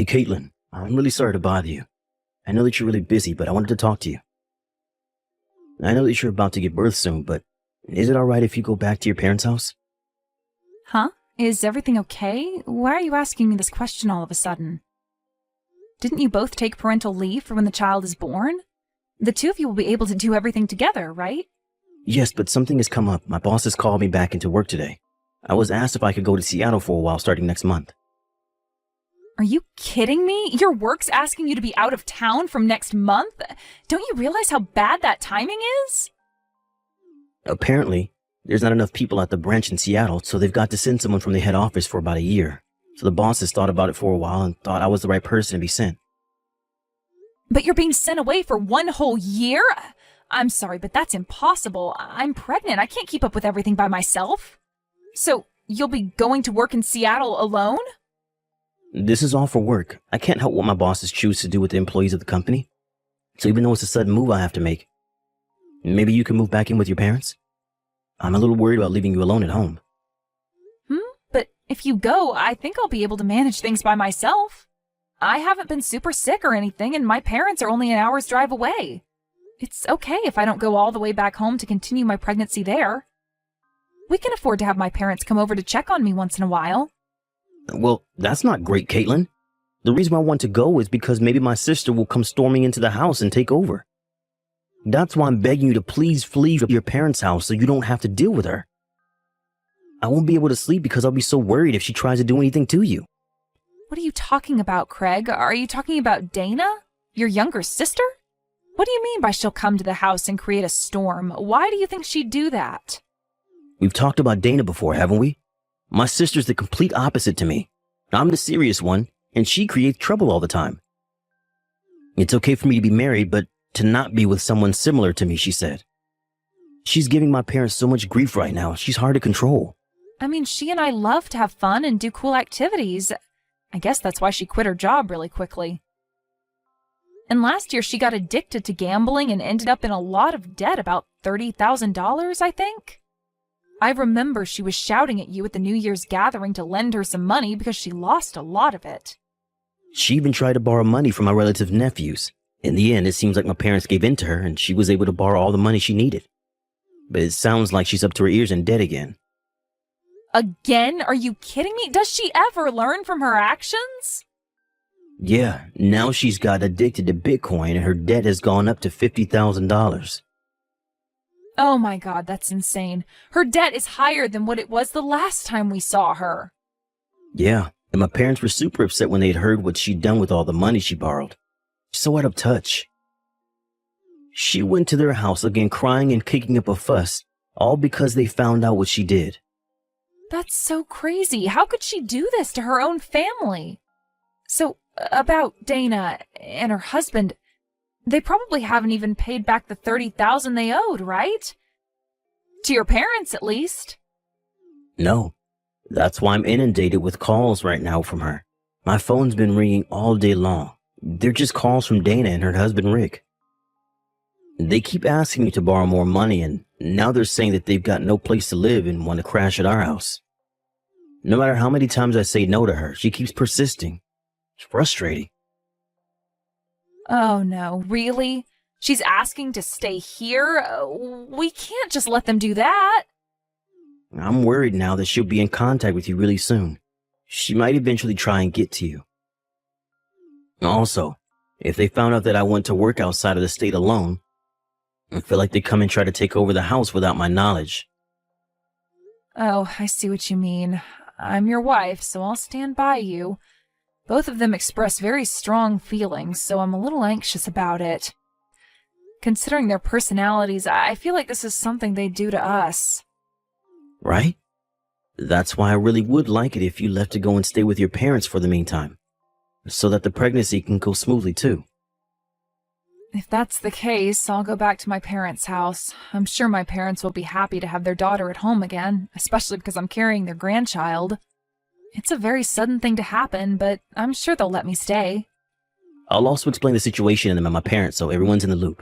Hey, Caitlin, I'm really sorry to bother you. I know that you're really busy, but I wanted to talk to you. I know that you're about to give birth soon, but is it alright if you go back to your parents' house? Huh? Is everything okay? Why are you asking me this question all of a sudden? Didn't you both take parental leave for when the child is born? The two of you will be able to do everything together, right? Yes, but something has come up. My boss has called me back into work today. I was asked if I could go to Seattle for a while starting next month. Are you kidding me? Your work's asking you to be out of town from next month? Don't you realize how bad that timing is? Apparently, there's not enough people at the branch in Seattle, so they've got to send someone from the head office for about a year. So the boss has thought about it for a while and thought I was the right person to be sent. But you're being sent away for 1 whole year? I'm sorry, but that's impossible. I'm pregnant. I can't keep up with everything by myself. So, you'll be going to work in Seattle alone? This is all for work. I can't help what my bosses choose to do with the employees of the company. So even though it's a sudden move I have to make, maybe you can move back in with your parents? I'm a little worried about leaving you alone at home. But if you go, I think I'll be able to manage things by myself. I haven't been super sick or anything, and my parents are only an hour's drive away. It's okay if I don't go all the way back home to continue my pregnancy there. We can afford to have my parents come over to check on me once in a while. Well, that's not great, Caitlin. The reason I want to go is because maybe my sister will come storming into the house and take over. That's why I'm begging you to please flee to your parents' house so you don't have to deal with her. I won't be able to sleep because I'll be so worried if she tries to do anything to you. What are you talking about, Craig? Are you talking about Dana? Your younger sister? What do you mean by she'll come to the house and create a storm? Why do you think she'd do that? We've talked about Dana before, haven't we? My sister's the complete opposite to me. I'm the serious one, and she creates trouble all the time. It's okay for me to be married, but to not be with someone similar to me, she said. She's giving my parents so much grief right now, she's hard to control. I mean, she and I love to have fun and do cool activities. I guess that's why she quit her job really quickly. And last year she got addicted to gambling and ended up in a lot of debt, about $30,000, I think. I remember she was shouting at you at the New Year's gathering to lend her some money because she lost a lot of it. She even tried to borrow money from my relative nephews. In the end, it seems like my parents gave in to her and she was able to borrow all the money she needed. But it sounds like she's up to her ears in debt again. Again? Are you kidding me? Does she ever learn from her actions? Yeah, now she's got addicted to Bitcoin and her debt has gone up to $50,000. Oh my God, that's insane. Her debt is higher than what it was the last time we saw her. Yeah, and my parents were super upset when they'd heard what she'd done with all the money she borrowed. So out of touch. She went to their house again crying and kicking up a fuss, all because they found out what she did. That's so crazy. How could she do this to her own family? So, about Dana and her husband, they probably haven't even paid back the $30,000 they owed, right? To your parents, at least. No, that's why I'm inundated with calls right now from her. My phone's been ringing all day long. They're just calls from Dana and her husband, Rick. They keep asking me to borrow more money, and now they're saying that they've got no place to live and want to crash at our house. No matter how many times I say no to her, she keeps persisting. It's frustrating. Oh no, really? She's asking to stay here? We can't just let them do that. I'm worried now that she'll be in contact with you really soon. She might eventually try and get to you. Also, if they found out that I went to work outside of the state alone, I feel like they'd come and try to take over the house without my knowledge. Oh, I see what you mean. I'm your wife, so I'll stand by you. Both of them express very strong feelings, so I'm a little anxious about it. Considering their personalities, I feel like this is something they'd do to us. Right? That's why I really would like it if you left to go and stay with your parents for the meantime, so that the pregnancy can go smoothly too. If that's the case, I'll go back to my parents' house. I'm sure my parents will be happy to have their daughter at home again, especially because I'm carrying their grandchild. It's a very sudden thing to happen, but I'm sure they'll let me stay. I'll also explain the situation to them and my parents so everyone's in the loop.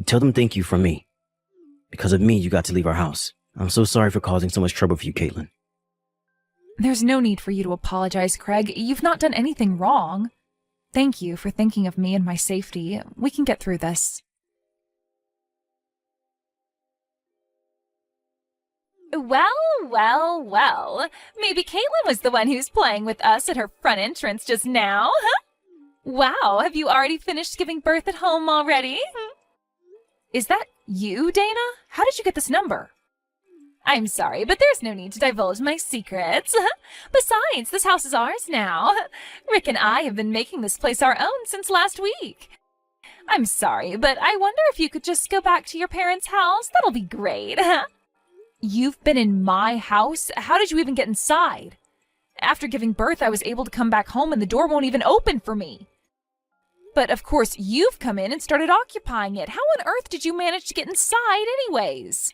Tell them thank you from me. Because of me, you got to leave our house. I'm so sorry for causing so much trouble for you, Caitlin. There's no need for you to apologize, Craig. You've not done anything wrong. Thank you for thinking of me and my safety. We can get through this. Well. Maybe Caitlin was the one who's playing with us at her front entrance just now, huh? Wow, have you already finished giving birth at home already? Is that you, Dana? How did you get this number? I'm sorry, but there's no need to divulge my secrets. Besides, this house is ours now. Rick and I have been making this place our own since last week. I'm sorry, but I wonder if you could just go back to your parents' house. That'll be great. You've been in my house? How did you even get inside? After giving birth, I was able to come back home and the door won't even open for me. But of course, you've come in and started occupying it. How on earth did you manage to get inside anyways?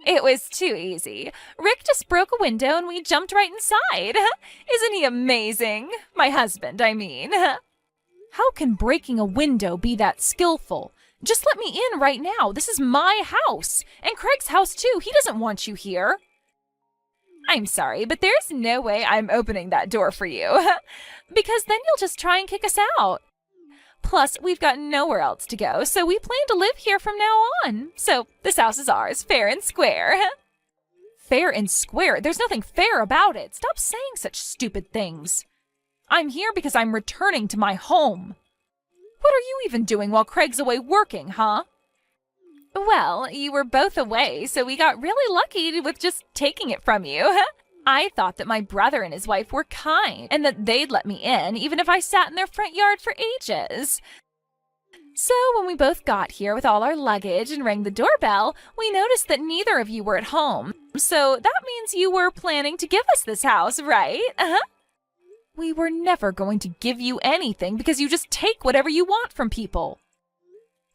It was too easy. Rick just broke a window and we jumped right inside. Isn't he amazing? My husband, I mean. How can breaking a window be that skillful? Just let me in right now. This is my house. And Craig's house too. He doesn't want you here. I'm sorry, but there's no way I'm opening that door for you. Because then you'll just try and kick us out. Plus, we've got nowhere else to go, so we plan to live here from now on. So, this house is ours, fair and square. Fair and square? There's nothing fair about it. Stop saying such stupid things. I'm here because I'm returning to my home. What are you even doing while Craig's away working, huh? Well, you were both away, so we got really lucky with just taking it from you. I thought that my brother and his wife were kind, and that they'd let me in, even if I sat in their front yard for ages. So when we both got here with all our luggage and rang the doorbell, we noticed that neither of you were at home. So that means you were planning to give us this house, right? We were never going to give you anything because you just take whatever you want from people.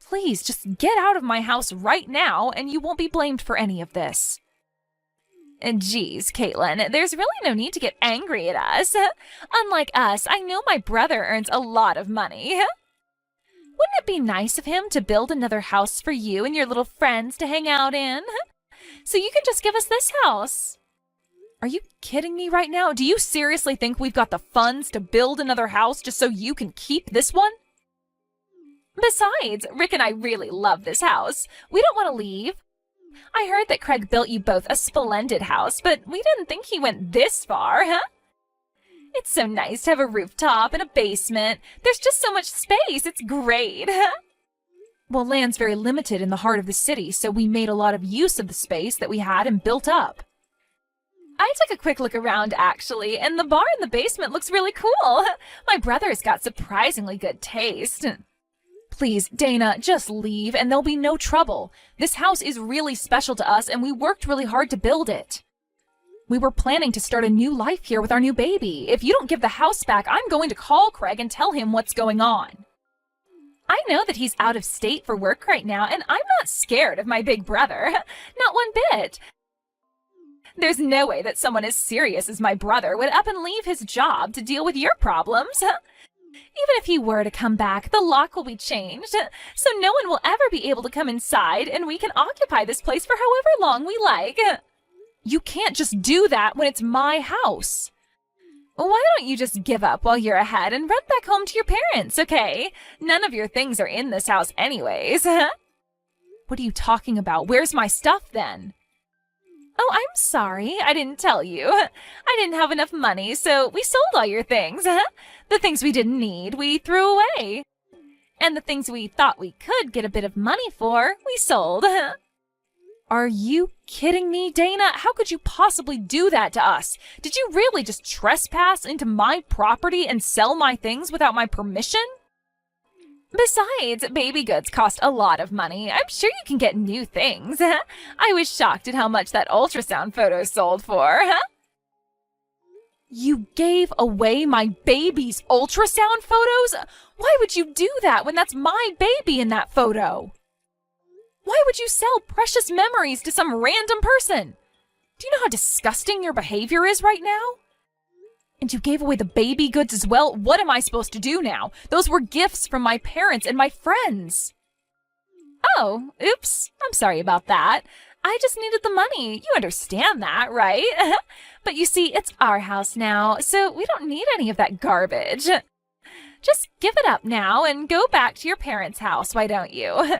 Please, just get out of my house right now, and you won't be blamed for any of this. And geez, Caitlin, there's really no need to get angry at us. Unlike us, I know my brother earns a lot of money. Wouldn't it be nice of him to build another house for you and your little friends to hang out in? So you can just give us this house. Are you kidding me right now? Do you seriously think we've got the funds to build another house just so you can keep this one? Besides, Rick and I really love this house. We don't want to leave. I heard that Craig built you both a splendid house, but we didn't think he went this far, huh? It's so nice to have a rooftop and a basement. There's just so much space. It's great. Well, land's very limited in the heart of the city, so we made a lot of use of the space that we had and built up. I took a quick look around, actually, and the bar in the basement looks really cool. My brother's got surprisingly good taste. Please, Dana, just leave and there'll be no trouble. This house is really special to us and we worked really hard to build it. We were planning to start a new life here with our new baby. If you don't give the house back, I'm going to call Craig and tell him what's going on. I know that he's out of state for work right now, and I'm not scared of my big brother. Not one bit. There's no way that someone as serious as my brother would up and leave his job to deal with your problems. Even if he were to come back, the lock will be changed, so no one will ever be able to come inside, and we can occupy this place for however long we like. You can't just do that when it's my house. Why don't you just give up while you're ahead and run back home to your parents, okay? None of your things are in this house anyways. What are you talking about? Where's my stuff then? Oh, I'm sorry. I didn't tell you. I didn't have enough money, so we sold all your things. The things we didn't need, we threw away. And the things we thought we could get a bit of money for, we sold. Are you kidding me, Dana? How could you possibly do that to us? Did you really just trespass into my property and sell my things without my permission? Besides, baby goods cost a lot of money. I'm sure you can get new things. I was shocked at how much that ultrasound photo sold for. You gave away my baby's ultrasound photos? Why would you do that when that's my baby in that photo? Why would you sell precious memories to some random person? Do you know how disgusting your behavior is right now? And you gave away the baby goods as well? What am I supposed to do now? Those were gifts from my parents and my friends. Oh, oops. I'm sorry about that. I just needed the money. You understand that, right? But you see, it's our house now, so we don't need any of that garbage. Just give it up now and go back to your parents' house, why don't you?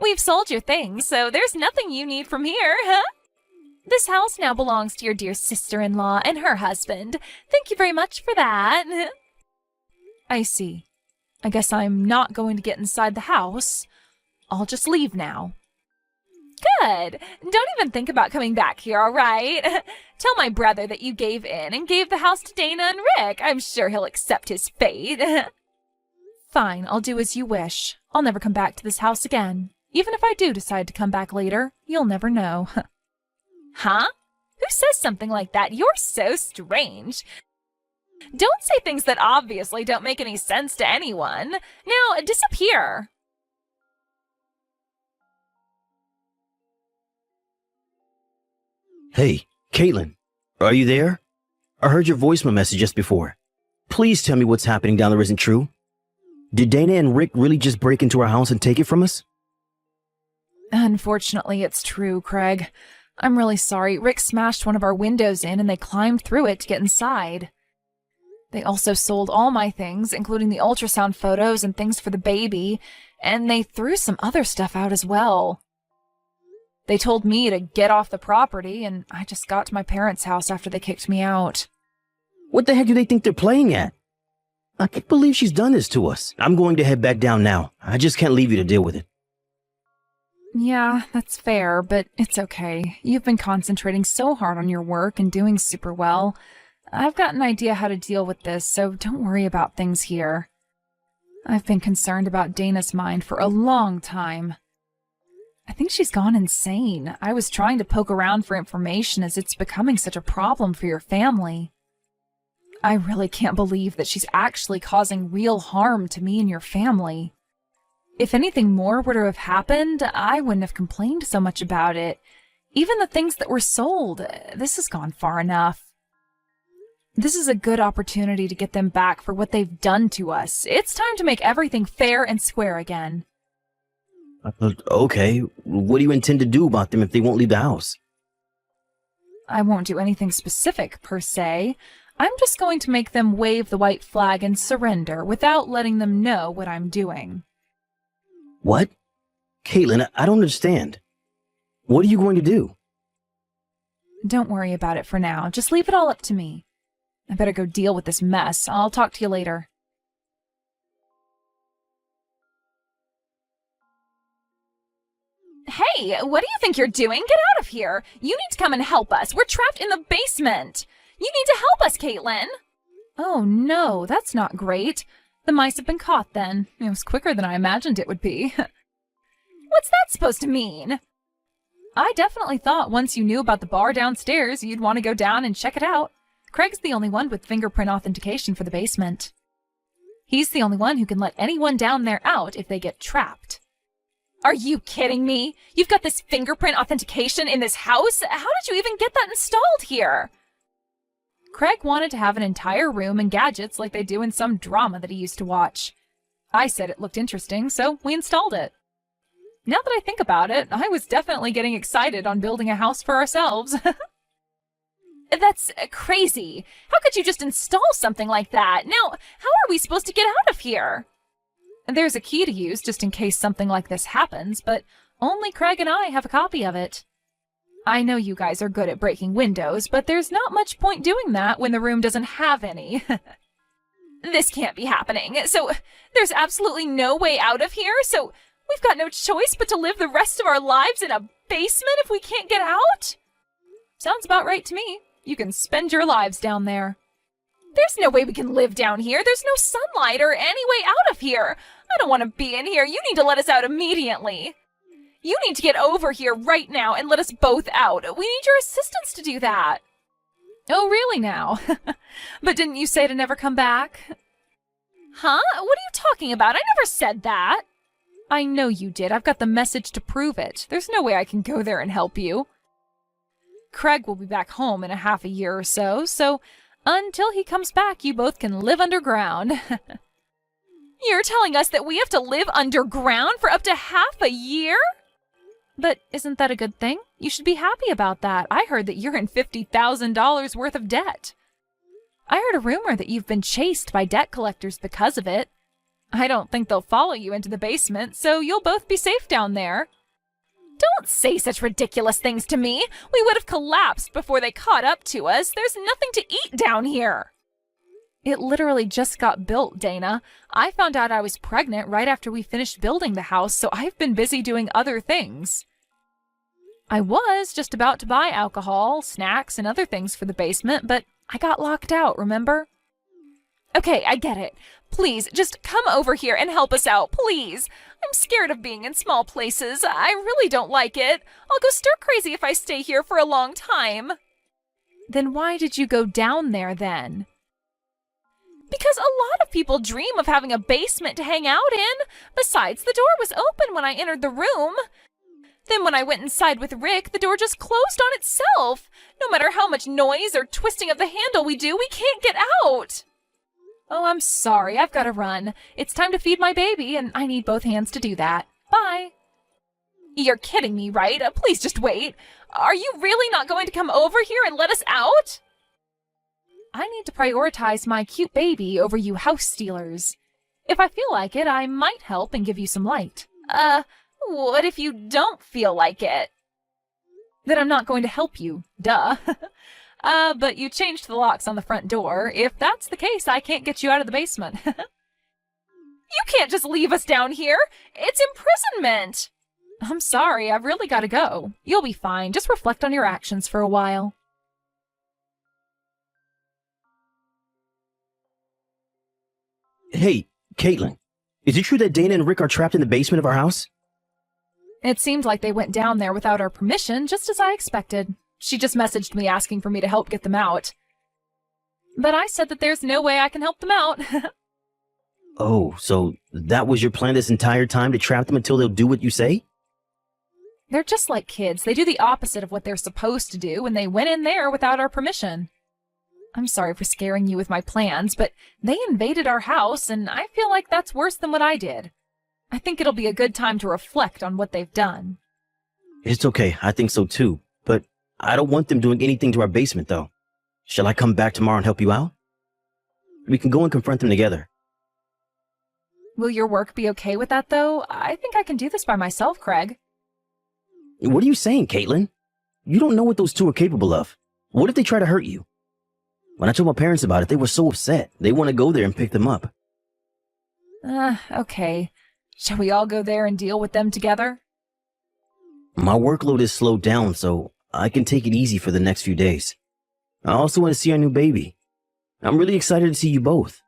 We've sold your things, so there's nothing you need from here, huh? This house now belongs to your dear sister-in-law and her husband. Thank you very much for that. I see. I guess I'm not going to get inside the house. I'll just leave now. Good. Don't even think about coming back here, all right? Tell my brother that you gave in and gave the house to Dana and Rick. I'm sure he'll accept his fate. Fine, I'll do as you wish. I'll never come back to this house again. Even if I do decide to come back later, you'll never know. Huh? Who says something like that? You're so strange. Don't say things that obviously don't make any sense to anyone. Now, disappear. Hey, Caitlin, are you there? I heard your voicemail message just before. Please tell me what's happening down there isn't true. Did Dana and Rick really just break into our house and take it from us? Unfortunately, it's true, Craig. I'm really sorry. Rick smashed one of our windows in and they climbed through it to get inside. They also sold all my things, including the ultrasound photos and things for the baby, and they threw some other stuff out as well. They told me to get off the property, and I just got to my parents' house after they kicked me out. What the heck do they think they're playing at? I can't believe she's done this to us. I'm going to head back down now. I just can't leave you to deal with it. Yeah, that's fair, but it's okay. You've been concentrating so hard on your work and doing super well. I've got an idea how to deal with this, so don't worry about things here. I've been concerned about Dana's mind for a long time. I think she's gone insane. I was trying to poke around for information as it's becoming such a problem for your family. I really can't believe that she's actually causing real harm to me and your family. If anything more were to have happened, I wouldn't have complained so much about it. Even the things that were sold, this has gone far enough. This is a good opportunity to get them back for what they've done to us. It's time to make everything fair and square again. Okay, what do you intend to do about them if they won't leave the house? I won't do anything specific, per se. I'm just going to make them wave the white flag and surrender without letting them know what I'm doing. What? Caitlin, I don't understand. What are you going to do? Don't worry about it for now. Just leave it all up to me. I better go deal with this mess. I'll talk to you later. Hey, what do you think you're doing? Get out of here! You need to come and help us. We're trapped in the basement. You need to help us, Caitlin. Oh no, that's not great. The mice have been caught then. It was quicker than I imagined it would be. What's that supposed to mean? I definitely thought once you knew about the bar downstairs, you'd want to go down and check it out. Craig's the only one with fingerprint authentication for the basement. He's the only one who can let anyone down there out if they get trapped. Are you kidding me? You've got this fingerprint authentication in this house? How did you even get that installed here? Craig wanted to have an entire room and gadgets like they do in some drama that he used to watch. I said it looked interesting, so we installed it. Now that I think about it, I was definitely getting excited on building a house for ourselves. That's crazy. How could you just install something like that? Now, how are we supposed to get out of here? There's a key to use just in case something like this happens, but only Craig and I have a copy of it. I know you guys are good at breaking windows, but there's not much point doing that when the room doesn't have any. This can't be happening. So there's absolutely no way out of here, so we've got no choice but to live the rest of our lives in a basement if we can't get out? Sounds about right to me. You can spend your lives down there. There's no way we can live down here. There's no sunlight or any way out of here. I don't want to be in here. You need to let us out immediately. You need to get over here right now and let us both out. We need your assistance to do that. Oh, really now? But didn't you say to never come back? Huh? What are you talking about? I never said that. I know you did. I've got the message to prove it. There's no way I can go there and help you. Craig will be back home in a half a year or so, so until he comes back, you both can live underground. You're telling us that we have to live underground for up to half a year? But isn't that a good thing? You should be happy about that. I heard that you're in $50,000 worth of debt. I heard a rumor that you've been chased by debt collectors because of it. I don't think they'll follow you into the basement, so you'll both be safe down there. Don't say such ridiculous things to me. We would have collapsed before they caught up to us. There's nothing to eat down here. It literally just got built, Dana. I found out I was pregnant right after we finished building the house, so I've been busy doing other things. I was just about to buy alcohol, snacks, and other things for the basement, but I got locked out, remember? Okay, I get it. Please, just come over here and help us out, please. I'm scared of being in small places. I really don't like it. I'll go stir crazy if I stay here for a long time. Then why did you go down there then? Because a lot of people dream of having a basement to hang out in. Besides, the door was open when I entered the room. Then when I went inside with Rick, the door just closed on itself. No matter how much noise or twisting of the handle we do, we can't get out. Oh, I'm sorry. I've got to run. It's time to feed my baby, and I need both hands to do that. Bye. You're kidding me, right? Please just wait. Are you really not going to come over here and let us out? I need to prioritize my cute baby over you house stealers. If I feel like it, I might help and give you some light. What if you don't feel like it? Then I'm not going to help you. Duh. But you changed the locks on the front door. If that's the case, I can't get you out of the basement. You can't just leave us down here. It's imprisonment. I'm sorry, I've really got to go. You'll be fine. Just reflect on your actions for a while. Hey, Caitlin, is it true that Dana and Rick are trapped in the basement of our house? It seemed like they went down there without our permission, just as I expected. She just messaged me asking for me to help get them out. But I said that there's no way I can help them out. Oh, so that was your plan this entire time, to trap them until they'll do what you say? They're just like kids. They do the opposite of what they're supposed to do, and they went in there without our permission. I'm sorry for scaring you with my plans, but they invaded our house, and I feel like that's worse than what I did. I think it'll be a good time to reflect on what they've done. It's okay, I think so too, but I don't want them doing anything to our basement, though. Shall I come back tomorrow and help you out? We can go and confront them together. Will your work be okay with that, though? I think I can do this by myself, Craig. What are you saying, Caitlin? You don't know what those two are capable of. What if they try to hurt you? When I told my parents about it, they were so upset. They want to go there and pick them up. Okay. Shall we all go there and deal with them together? My workload is slowed down, so I can take it easy for the next few days. I also want to see our new baby. I'm really excited to see you both.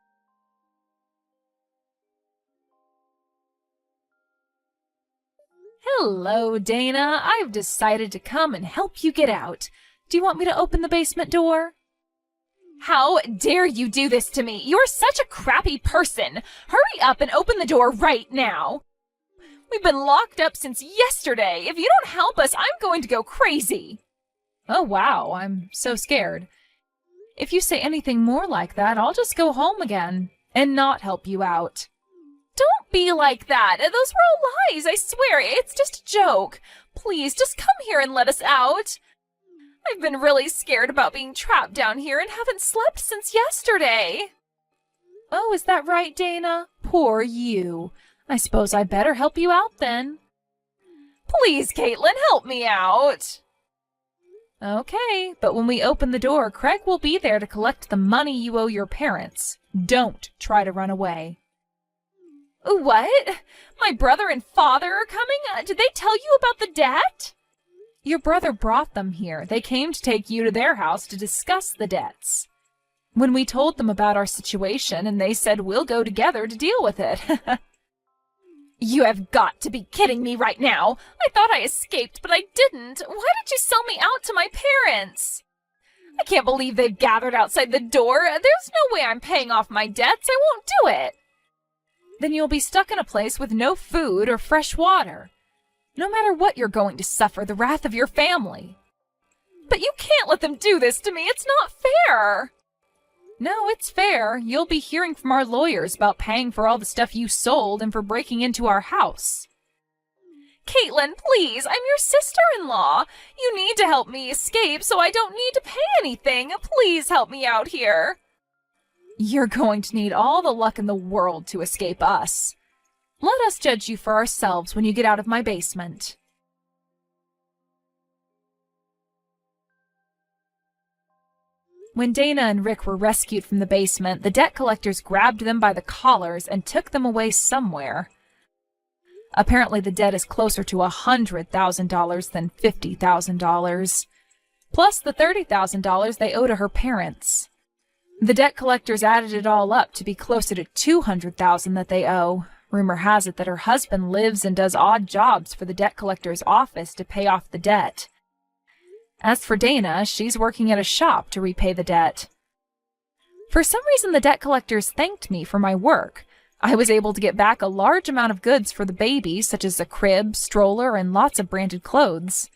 Hello, Dana. I've decided to come and help you get out. Do you want me to open the basement door? How dare you do this to me? You're such a crappy person. Hurry up and open the door right now. We've been locked up since yesterday. If you don't help us, I'm going to go crazy. Oh, wow. I'm so scared. If you say anything more like that, I'll just go home again and not help you out. Don't be like that. Those were all lies, I swear. It's just a joke. Please, just come here and let us out. I've been really scared about being trapped down here and haven't slept since yesterday. Oh, is that right, Dana? Poor you. I suppose I better help you out then. Please, Caitlin, help me out. Okay, but when we open the door, Craig will be there to collect the money you owe your parents. Don't try to run away. What? My brother and father are coming? Did they tell you about the debt? Your brother brought them here. They came to take you to their house to discuss the debts. When we told them about our situation, and they said we'll go together to deal with it. You have got to be kidding me right now. I thought I escaped, but I didn't. Why did you sell me out to my parents? I can't believe they've gathered outside the door. There's no way I'm paying off my debts. I won't do it. Then you'll be stuck in a place with no food or fresh water. No matter what, you're going to suffer the wrath of your family. But you can't let them do this to me. It's not fair. No, it's fair. You'll be hearing from our lawyers about paying for all the stuff you sold and for breaking into our house. Caitlin, please, I'm your sister-in-law. You need to help me escape so I don't need to pay anything. Please help me out here. You're going to need all the luck in the world to escape us. Let us judge you for ourselves when you get out of my basement. When Dana and Rick were rescued from the basement, the debt collectors grabbed them by the collars and took them away somewhere. Apparently the debt is closer to $100,000 than $50,000, plus the $30,000 they owe to her parents. The debt collectors added it all up to be closer to $200,000 that they owe. Rumor has it that her husband lives and does odd jobs for the debt collector's office to pay off the debt. As for Dana, she's working at a shop to repay the debt. For some reason, the debt collectors thanked me for my work. I was able to get back a large amount of goods for the baby, such as a crib, stroller, and lots of branded clothes.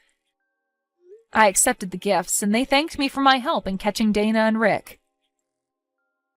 I accepted the gifts, and they thanked me for my help in catching Dana and Rick.